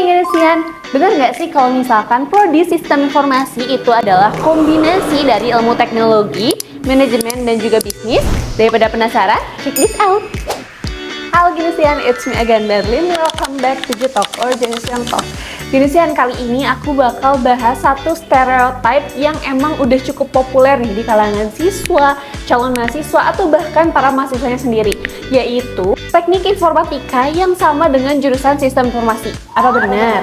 Genesian, benar nggak sih kalau misalkan prodi sistem informasi itu adalah kombinasi dari ilmu teknologi, manajemen, dan juga bisnis? Daripada penasaran, check this out! Halo Genesian, it's me again Berlin. Welcome back to Jitalk or Genesian Talk. Genesian, kali ini aku bakal bahas satu stereotype yang emang udah cukup populer nih di kalangan siswa, calon mahasiswa, atau bahkan para mahasiswanya sendiri, yaitu teknik informatika yang sama dengan jurusan sistem informasi. Apa benar?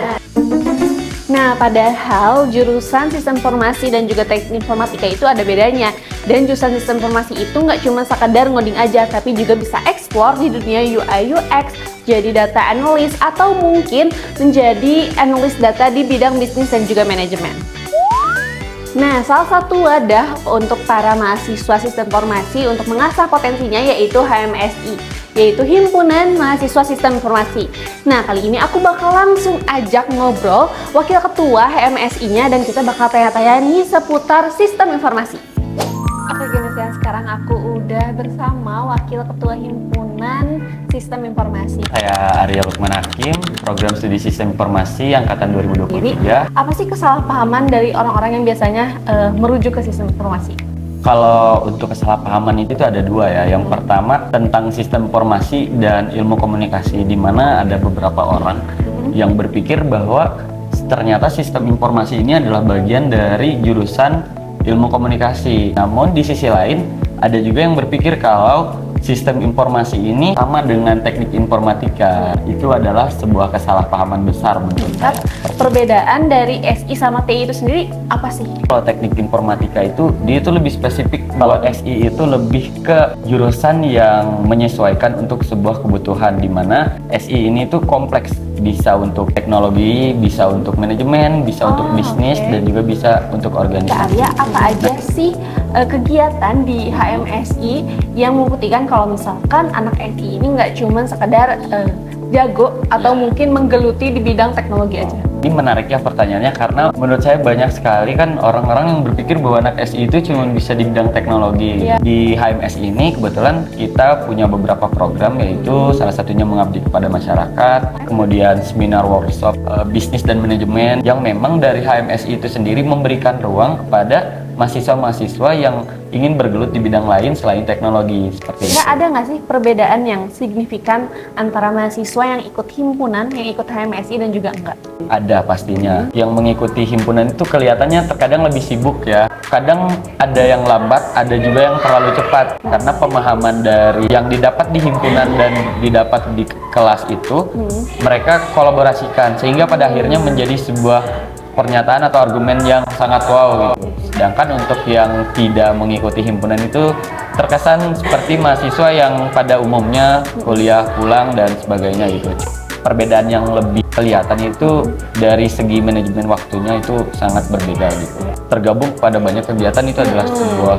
Nah, padahal jurusan sistem informasi dan juga teknik informatika itu ada bedanya. Dan jurusan sistem informasi itu nggak cuma sekadar ngoding aja, tapi juga bisa explore di dunia UI UX, jadi data analis, atau mungkin menjadi analis data di bidang bisnis dan juga manajemen. Nah, salah satu wadah untuk para mahasiswa sistem informasi untuk mengasah potensinya yaitu HMSI, yaitu Himpunan Mahasiswa Sistem Informasi. Nah, kali ini aku bakal langsung ajak ngobrol wakil ketua HMSI-nya dan kita bakal tanya-tanya nih seputar sistem informasi. Oke Genesian, sekarang aku udah bersama wakil ketua Himpunan Sistem Informasi. Saya Arya Lukman Hakim, program studi sistem informasi angkatan 2023. Jadi, apa sih kesalahpahaman dari orang-orang yang biasanya merujuk ke sistem informasi? Kalau untuk kesalahpahaman itu ada dua ya. Yang pertama tentang sistem informasi dan ilmu komunikasi, di mana ada beberapa orang yang berpikir bahwa ternyata sistem informasi ini adalah bagian dari jurusan ilmu komunikasi. Namun di sisi lain ada juga yang berpikir kalau sistem informasi ini sama dengan teknik informatika. Itu adalah sebuah kesalahpahaman besar menurut saya. Perbedaan dari SI sama TI itu sendiri apa sih? Kalau teknik informatika itu, dia itu lebih spesifik. Kalau SI itu lebih ke jurusan yang menyesuaikan untuk sebuah kebutuhan, di mana SI ini tuh kompleks. Bisa untuk teknologi, bisa untuk manajemen, bisa untuk bisnis, dan juga bisa untuk organisasi. Kak Arya, apa aja sih kegiatan di HMSI yang membuktikan kalau misalkan anak SI ini nggak cuma sekedar jago atau mungkin menggeluti di bidang teknologi aja? Ini menariknya pertanyaannya, karena menurut saya banyak sekali kan orang-orang yang berpikir bahwa anak SI itu cuma bisa di bidang teknologi. Di HMSI ini kebetulan kita punya beberapa program, yaitu salah satunya mengabdi kepada masyarakat, kemudian seminar workshop bisnis dan manajemen, yang memang dari HMSI itu sendiri memberikan ruang kepada mahasiswa-mahasiswa yang ingin bergelut di bidang lain selain teknologi, seperti itu. Ada nggak sih perbedaan yang signifikan antara mahasiswa yang ikut himpunan, yang ikut HMSI dan juga enggak? Ada pastinya. Yang mengikuti himpunan itu kelihatannya terkadang lebih sibuk ya. Kadang ada yang lambat, ada juga yang terlalu cepat. Karena pemahaman dari yang didapat di himpunan dan didapat di kelas itu, mereka kolaborasikan. Sehingga pada akhirnya menjadi sebuah pernyataan atau argumen yang sangat wow gitu. Sedangkan untuk yang tidak mengikuti himpunan itu terkesan seperti mahasiswa yang pada umumnya kuliah pulang dan sebagainya gitu. Perbedaan yang lebih kelihatan itu dari segi manajemen waktunya itu sangat berbeda gitu. Tergabung pada banyak kegiatan itu adalah sebuah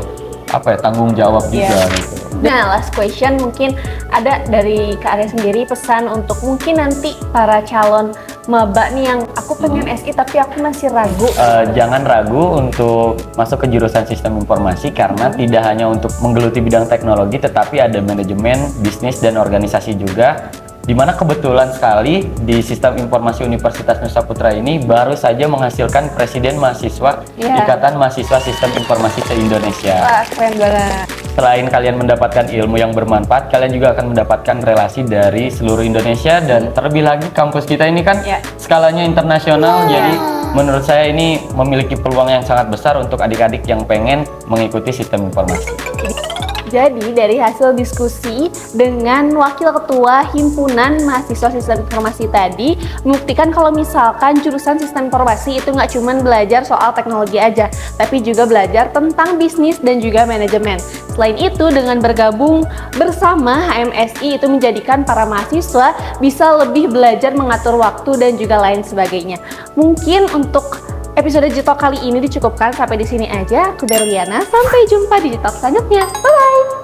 tanggung jawab juga gitu. Nah, last question, mungkin ada dari Kak Arya sendiri pesan untuk mungkin nanti para calon maba nih yang aku pengen SI tapi aku masih ragu. Jangan ragu untuk masuk ke jurusan sistem informasi, karena tidak hanya untuk menggeluti bidang teknologi, tetapi ada manajemen, bisnis, dan organisasi juga. Dimana kebetulan sekali di sistem informasi Universitas Nusa Putra ini baru saja menghasilkan Presiden Mahasiswa Ikatan Mahasiswa Sistem Informasi se-Indonesia. Wah, keren banget. Selain kalian mendapatkan ilmu yang bermanfaat, kalian juga akan mendapatkan relasi dari seluruh Indonesia, dan terlebih lagi kampus kita ini kan skalanya internasional, jadi menurut saya ini memiliki peluang yang sangat besar untuk adik-adik yang pengen mengikuti sistem informasi. Jadi dari hasil diskusi dengan wakil ketua Himpunan Mahasiswa Sistem Informasi tadi membuktikan kalau misalkan jurusan sistem informasi itu nggak cuma belajar soal teknologi aja, tapi juga belajar tentang bisnis dan juga manajemen. Selain itu, dengan bergabung bersama HMSI itu menjadikan para mahasiswa bisa lebih belajar mengatur waktu dan juga lain sebagainya. Mungkin untuk episode Jitalk kali ini dicukupkan sampai di sini aja. Aku Berliana, sampai jumpa di Jitalk selanjutnya. Bye bye.